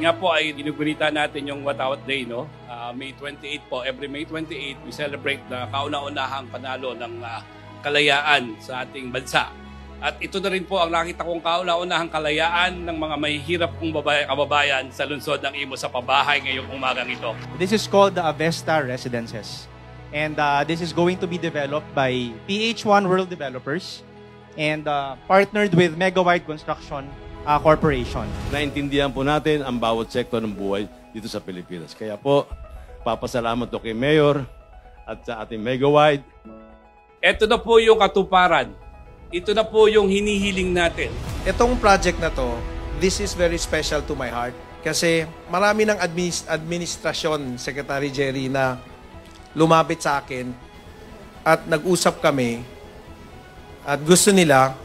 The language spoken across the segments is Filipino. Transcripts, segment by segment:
Ngayon nga po ay ginugunita natin yung Watawat Day, no? May 28 po. Every May 28, we celebrate na kauna-unahang panalo ng kalayaan sa ating bansa. At ito na rin po ang nakita kong kauna-unahang kalayaan ng mga mahihirap kong kababayan sa lungsod ng Imus sa pabahay ngayong umagang ito. This is called the Avesta Residences. And this is going to be developed by PH1 World Developers and partnered with Megawide Construction Corporation. Naintindihan po natin ang bawat sektor ng buhay dito sa Pilipinas. Kaya po, papasalamat ko kay Mayor at sa ating Megawide. Ito na po yung katuparan. Ito na po yung hinihiling natin. Itong project na to, this is very special to my heart. Kasi marami ng administrasyon, Secretary Jerry, na lumapit sa akin at nag-usap kami at gusto nila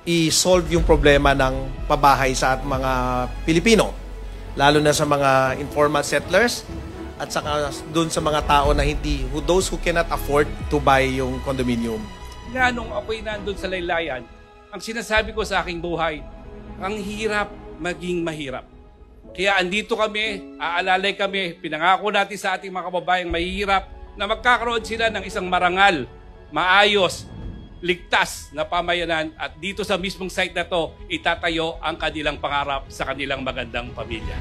i-solve yung problema ng pabahay sa mga Pilipino, lalo na sa mga informal settlers at saka doon sa mga tao na those who cannot afford to buy yung condominium. Nga nung ako'y nandun sa laylayan, ang sinasabi ko sa aking buhay, ang hirap maging mahirap. Kaya andito kami, aalalay kami, pinangako natin sa ating mga kababayang mahihirap na magkakaroon sila ng isang marangal, maayos, ligtas na pamayanan at dito sa mismong site na to, itatayo ang kanilang pangarap sa kanilang magandang pamilya.